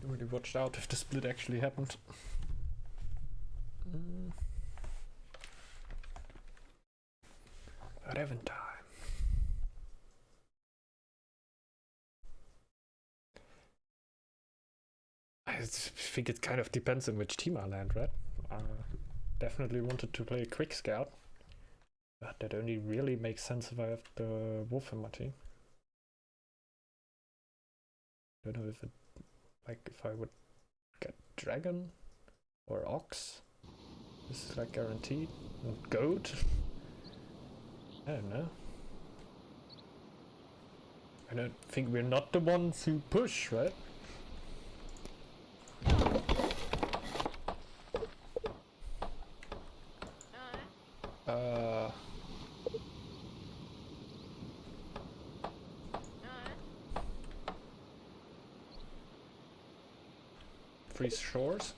Really watched out if the split actually happened. Reven time. I think it kind of depends on which team I land, right? Definitely wanted to play a quick scout, but that only really makes sense if I have the wolf in my team. Don't know if it, like, if I would get dragon or ox. This is like guaranteed. And goat. I don't know. I don't think we're not the ones who push, right? Freeze shores.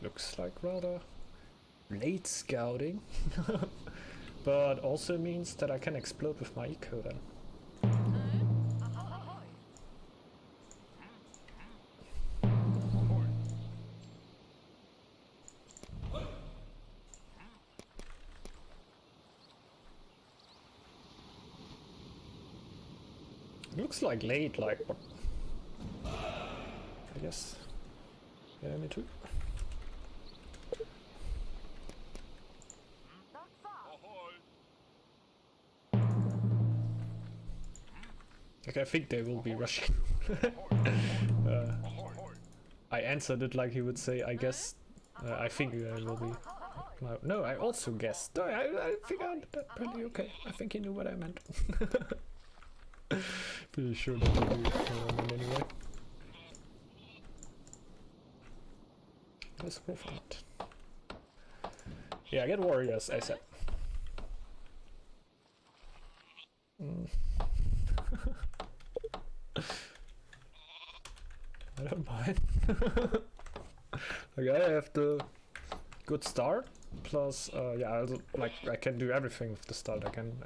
Looks like rather late scouting, but also means that I can explode with my eco then. Looks like late, like, but I guess. Yeah, me too. Like, I think they will be rushing. I answered it like he would say, I guess. I think they will be. No, I also guessed. I think I did that pretty okay. I think he knew what I meant. Pretty sure that he knew what I meant anyway. This wolf hunt. Yeah, get warriors, I said. I don't mind. Like, I have the good start, plus, yeah, also, like, I can do everything with the start. I can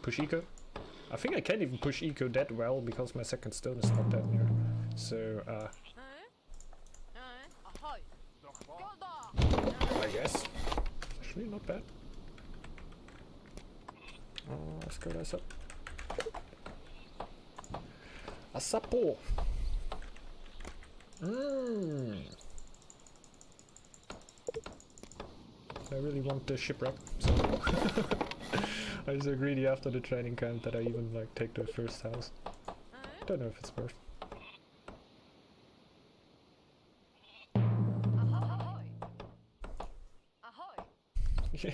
push eco. I think I can't even push eco that well because my second stone is not that near. So, I guess. Actually, not bad. Let's go this up. A sapo! I really want the shipwreck, so I was so greedy after the training camp that I even like take the first house. Don't know if it's worth. Yeah.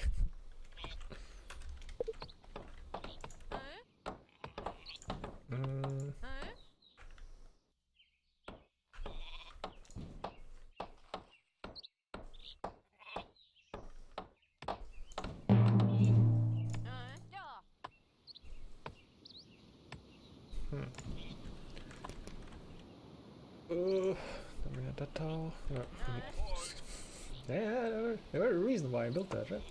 Then we had that tower. No. Yeah, there were a reason why I built that, right?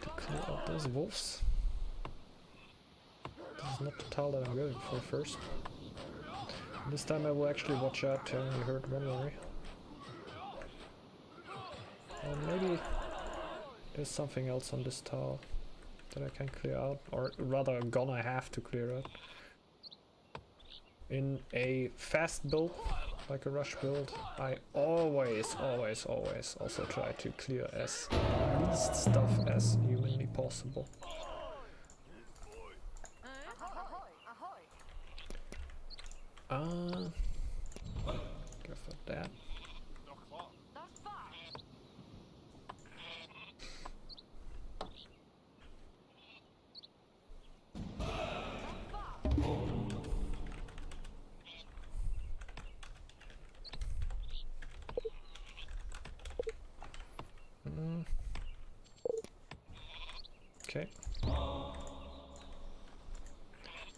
To clear out those wolves. This is not the tile that I'm going for first. This time I will actually watch out. I only heard one worry. Maybe there's something else on this tile that I can clear out, or rather gonna have to clear out. In a fast build, like a rush build, I always also try to clear as least stuff as humanly possible. Go for that. Okay.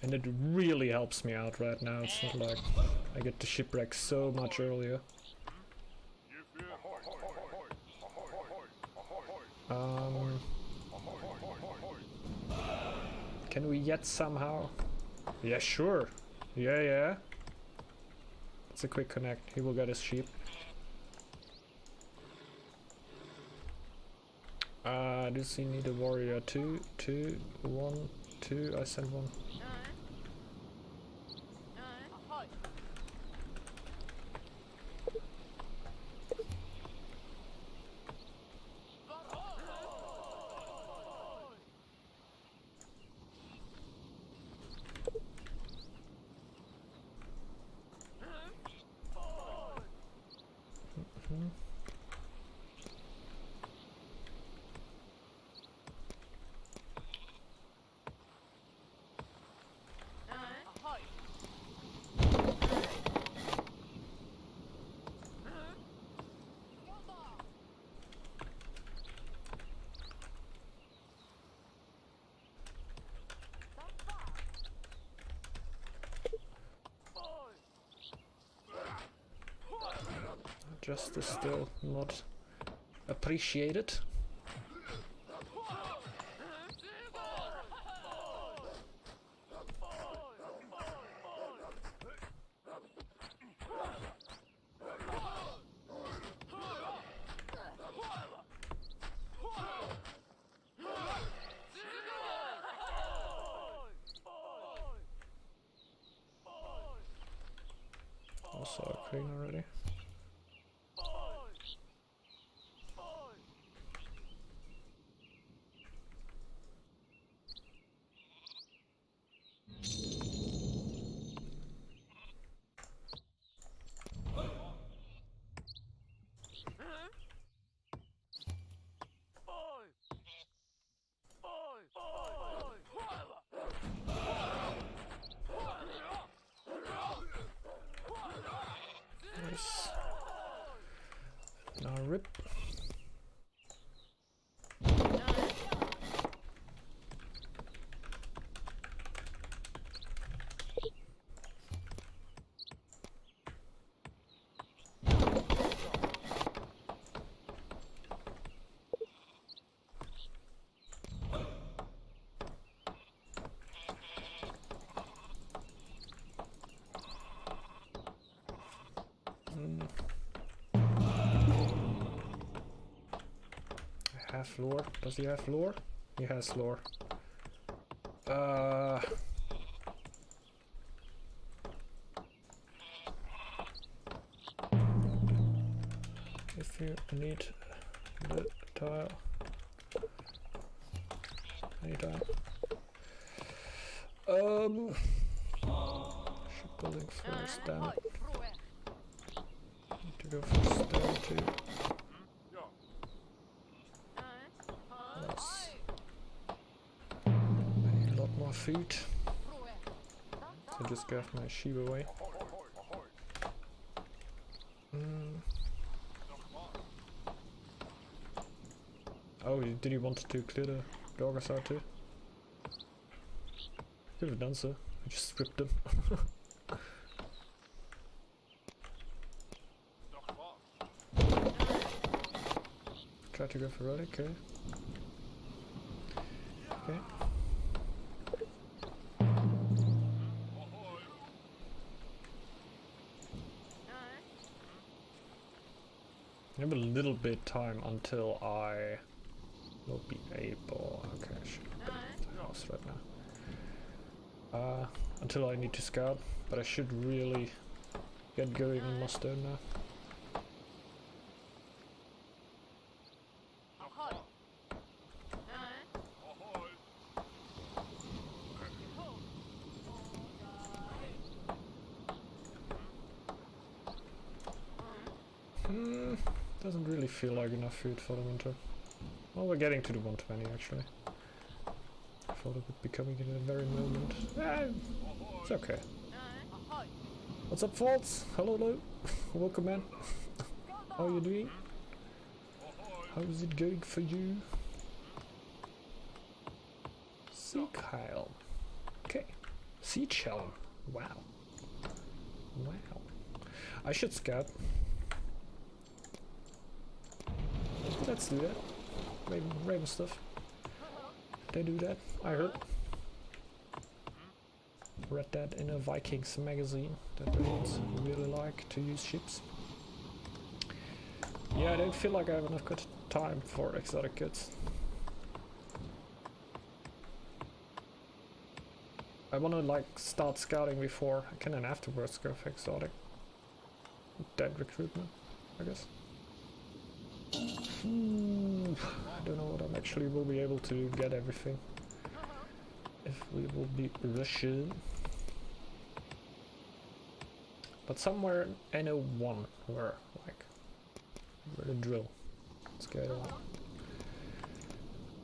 And it really helps me out right now. It's not like I get to shipwreck so much earlier. Can we yet somehow? Yeah, sure. Yeah. It's a quick connect. He will get his sheep. Does he need a warrior? 2, 1, 2. I sent one. Justice still not appreciated. Also a queen already. Nice. Now rip. I have lore. Does he have lore? He has lore. If you need the tile, anytime. Shipbuilding first, damn it. Need to go for stone too. Yes. I need a lot more food. So just gave my sheep away. Oh, did he want to clear the doggers out too? Could have done so. I just stripped them. Try to go for relic, okay. Okay. I have a little bit time until I will be able. Okay, I should build the house right now. Until I need to scout, but I should really get going on my stone now. Doesn't really feel like enough food for the winter. Well, we're getting to the 120 actually. I thought it would be coming in a very moment. It's okay. What's up, Falls? Hello. Welcome, man. How are you doing? How is it going for you? See, Kyle. Okay. Siege helm. Wow. Wow. I should scout. Let's do that. Raven stuff. They do that, I heard. Read that in a Vikings magazine, that Ravens really like to use ships. Yeah, I don't feel like I have enough good time for exotic goods. I wanna like start scouting before I can then afterwards go for exotic. Dead recruitment, I guess. I don't know what I'm actually will be able to get everything. If we will be Russian. But somewhere in NO1 where the drill. Let's get on.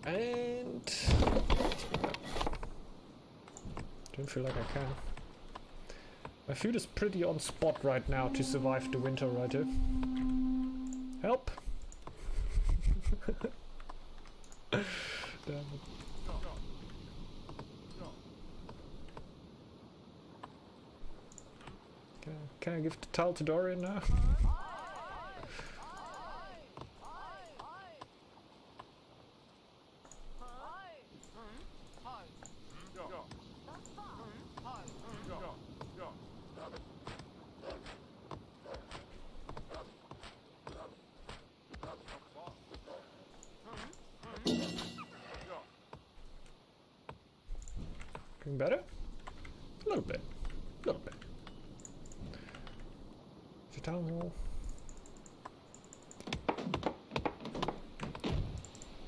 And don't feel like I can. My food is pretty on spot right now to survive the winter, right here. Help! Damn it. Can I give the towel to Dorian now? Getting better? A little bit. A little bit. Is your town hall?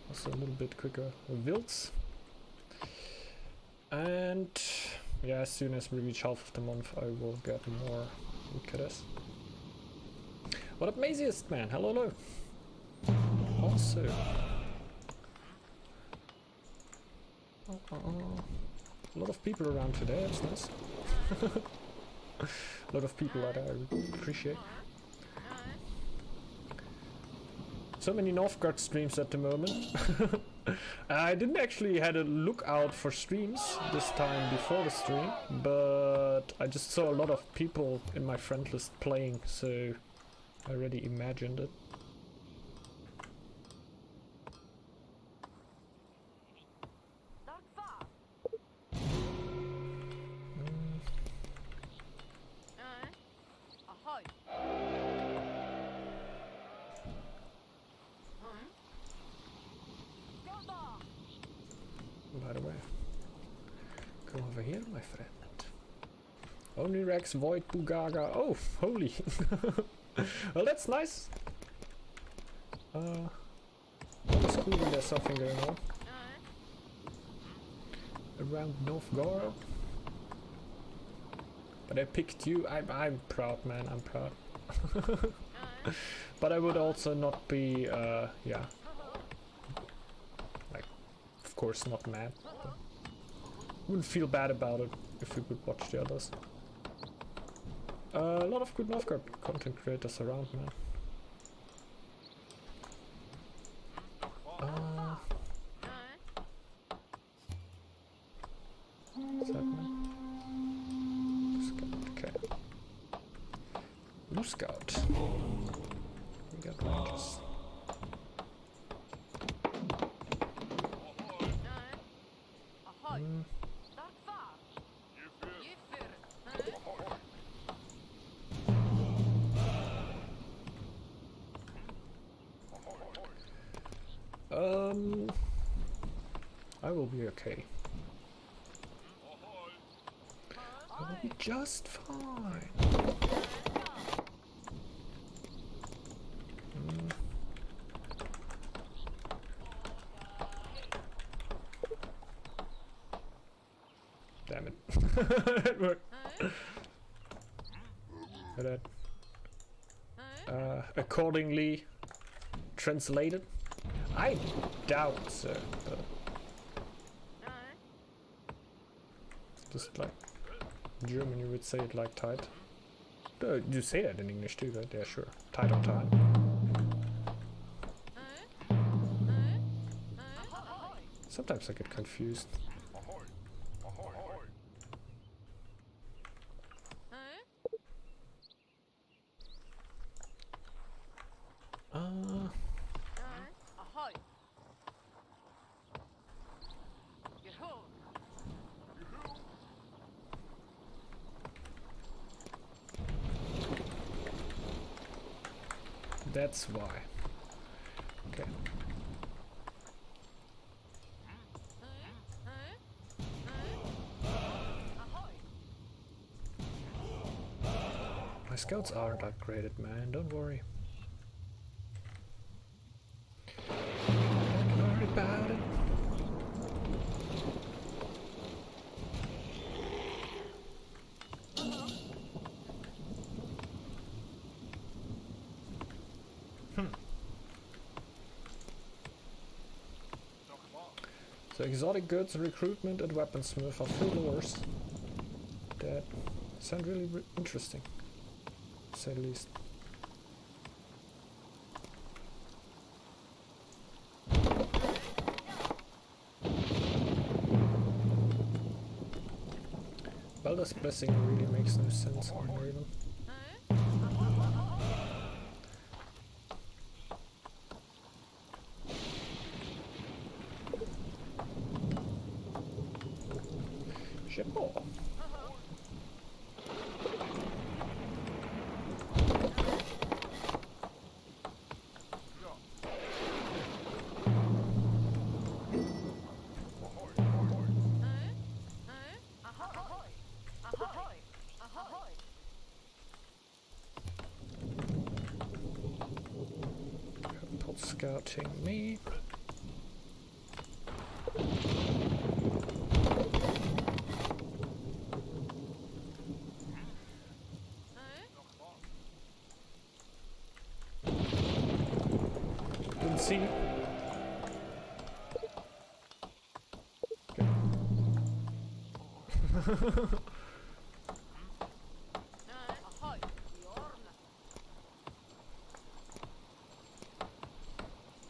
Also a little bit quicker. Wilts. And yeah, as soon as we reach half of the month, I will get more woodcutters. What up, Maziest man? Hello, hello. Also. A lot of people around today, that's nice. A lot of people that I appreciate. So many Northgard streams at the moment. I didn't actually had a look out for streams this time before the stream, but I just saw a lot of people in my friend list playing, so I already imagined it. By the way, come over here, my friend. Only Rex, Void, Bugaga. Oh, holy! Well, that's nice. Always cool when there's something going on around Northgard. But I picked you. I'm proud, man. I'm proud. But I would also not be, yeah. Of course not mad. Wouldn't feel bad about it if we would watch the others. A lot of good Northgard content creators around, man. What's that, man? Scout, okay. Blue Scout. We got ranges. I will be okay. I will be just fine. Damn it. It worked. Accordingly translated. I doubt so, but just like German you would say it like tight. You say that in English too, right? Yeah, sure. Tight on time. Sometimes I get confused. That's why. Okay. My scouts aren't upgraded, man. Don't worry. Don't worry about it. So exotic goods, recruitment and weaponsmith are 3 lures that sound really interesting, to say the least. Balder's Blessing really makes no sense anymore even. Shippo. Couple scouting me. Didn't see. Okay.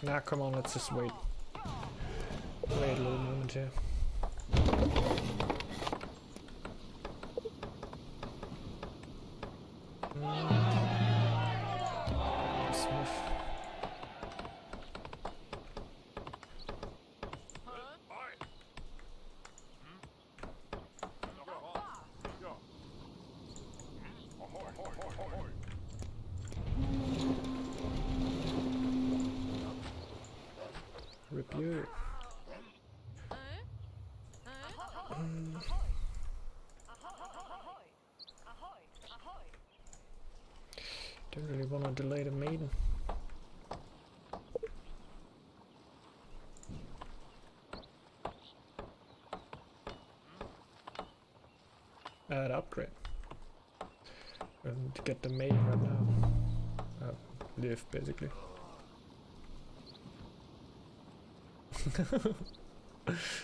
Nah, come on, let's just wait. Wait a little moment here. Smith. Rip you. Don't really want to delay the maiden. Add upgrade. And to get the maiden right now. Live basically.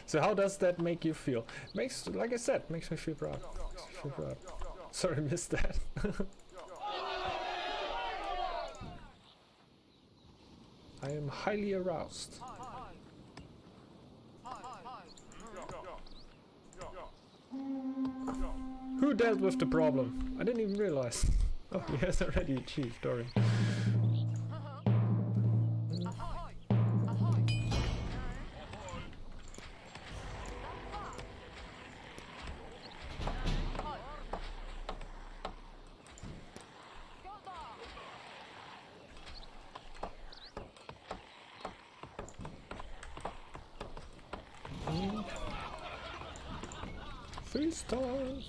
So how does that make you feel? Makes, like I said, makes me feel proud. Makes me feel proud. Sorry, missed that. I am highly aroused. Who dealt with the problem? I didn't even realize. Oh, he has already achieved, Dory. Three stars.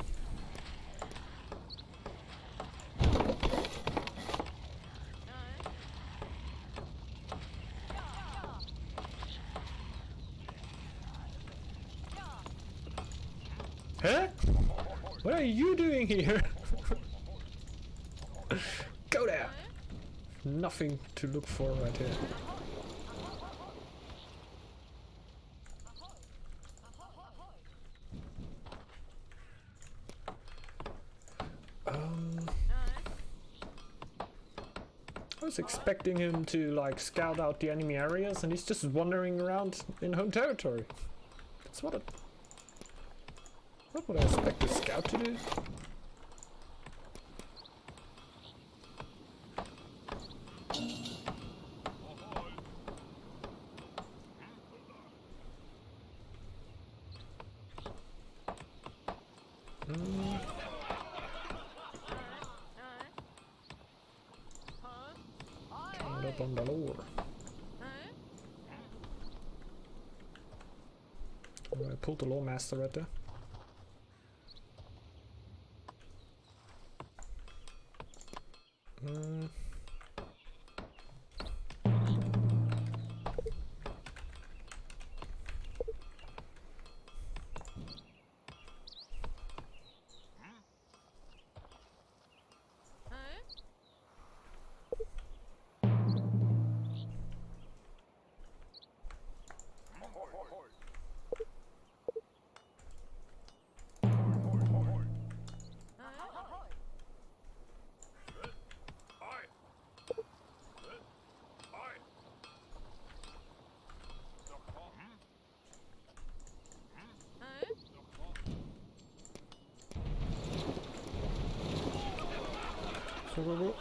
Huh? What are you doing here? Go there! Nothing to look for right here. I was expecting him to like scout out the enemy areas and he's just wandering around in home territory. That's what would I expect a scout to do? Come I pulled the Lawmaster right there. So go.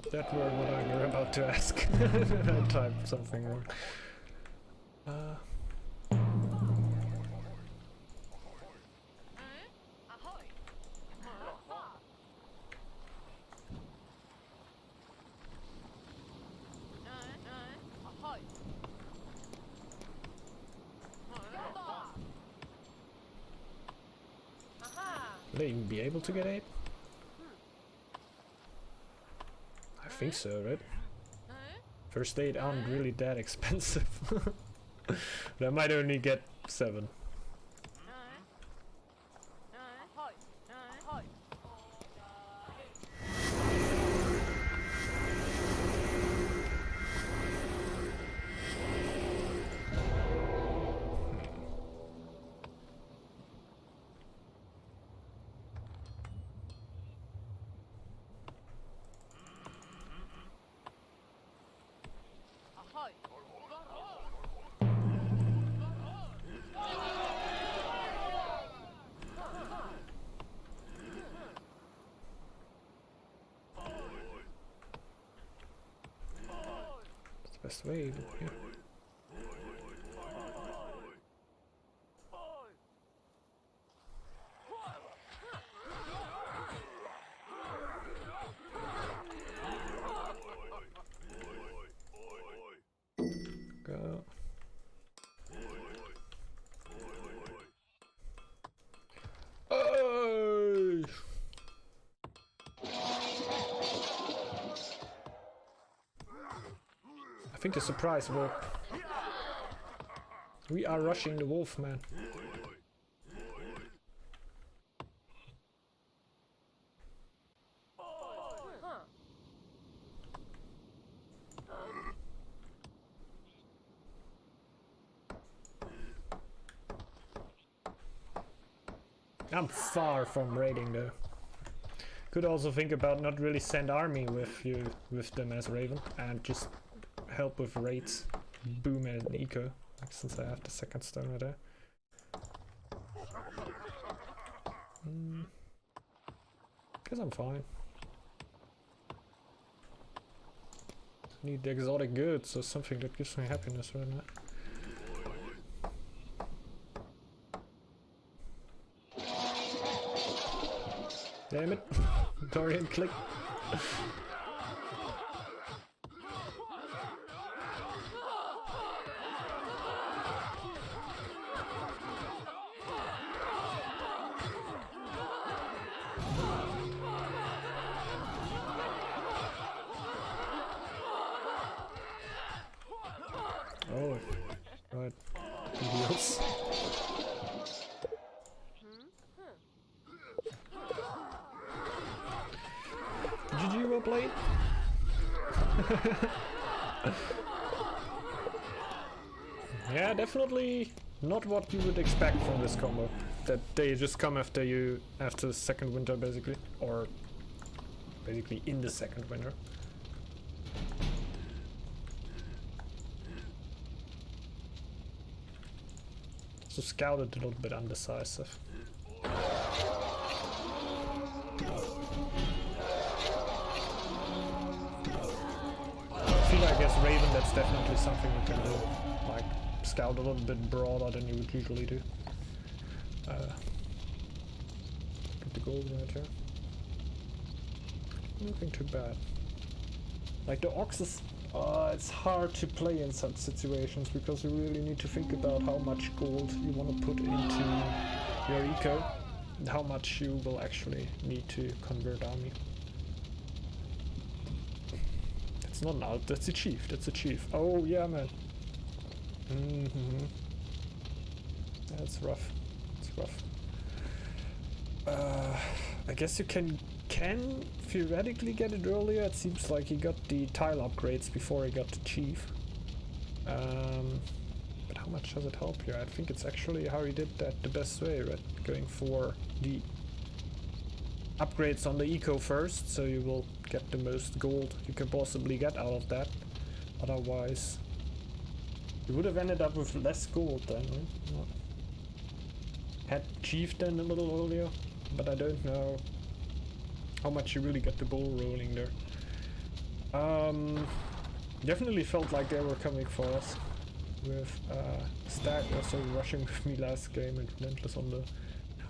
That were what I were about to ask. I typed something wrong. Will they even be able to get aid? I think so, right? First aid aren't really that expensive. But I might only get 7. Best way, yeah. Go. Oh! I think the surprise worked. We are rushing the wolf, man. I'm far from raiding though. Could also think about not really send army with them as Raven and just help with raids, boom and eco, since I have the second stone right there. Guess I'm fine. Need the exotic goods or something that gives me happiness right now. Damn it! Dorian click. Oh, right. Idiots. GG, well played. Yeah, definitely not what you would expect from this combo. That they just come after you after the second winter, basically, or basically in the second winter. So scouted a little bit undecisive. I feel like as Raven that's definitely something you can do. Like scout a little bit broader than you would usually do. Get the gold right here. Nothing too bad. Like the Oxes, it's hard to play in such situations because you really need to think about how much gold you want to put into your eco and how much you will actually need to convert army. That's not an out, that's a chief, that's a chief. Oh yeah, man. That's rough, it's rough. I guess you can theoretically get it earlier. It seems like he got the tile upgrades before he got the chief. But how much does it help you? I think it's actually how he did that the best way, right? Going for the upgrades on the eco first, so you will get the most gold you can possibly get out of that. Otherwise, you would have ended up with less gold then, right? Well, had chief then a little earlier, but I don't know how much you really get the ball rolling there. Definitely felt like they were coming for us with Stag also rushing with me last game and Relentless on the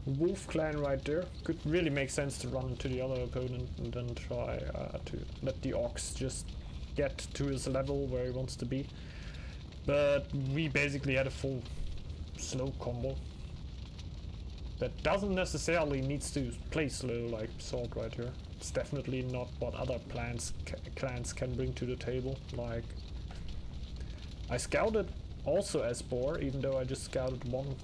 Wolf clan right there. Could really make sense to run into the other opponent and then try to let the Ox just get to his level where he wants to be. But we basically had a full slow combo that doesn't necessarily needs to play slow like Salt right here. It's definitely not what other clans can bring to the table. Like, I scouted also as Boar, even though I just scouted one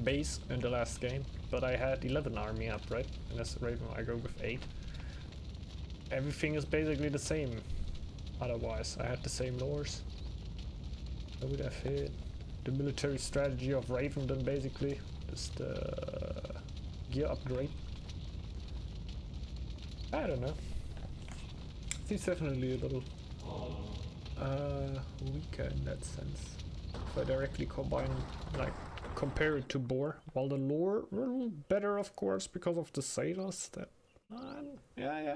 base in the last game, but I had 11 army up, right? And as Raven I go with 8. Everything is basically the same. Otherwise, I had the same lores. I would have hit the military strategy of Raven then basically. Just gear upgrade. I don't know. He's definitely a little weaker in that sense. If I directly compare it to Boar, while the lore a little better of course because of the sailors that yeah.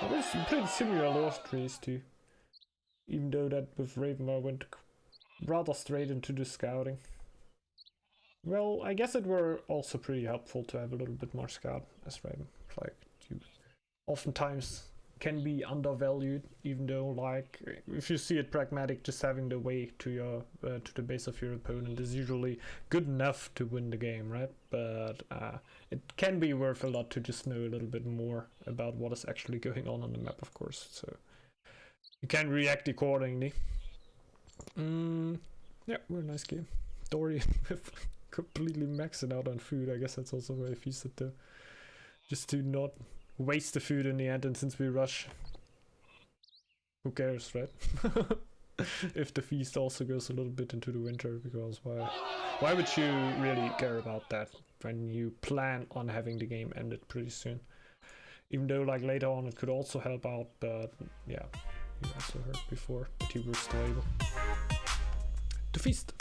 There's some pretty similar lore trees too. Even though that with Raven I went rather straight into the scouting. Well, I guess it were also pretty helpful to have a little bit more scout as Raven. Like, you oftentimes can be undervalued, even though, like, if you see it pragmatic, just having the way to your to the base of your opponent is usually good enough to win the game, right? But it can be worth a lot to just know a little bit more about what is actually going on the map, of course. So you can react accordingly. Yeah, very nice game. Dory completely maxing out on food. I guess that's also why I feasted though. Just to not waste the food in the end, and since we rush, who cares, right? If the feast also goes a little bit into the winter, because why would you really care about that when you plan on having the game ended pretty soon? Even though like later on it could also help out, but yeah, you also heard before that you were still able to feast.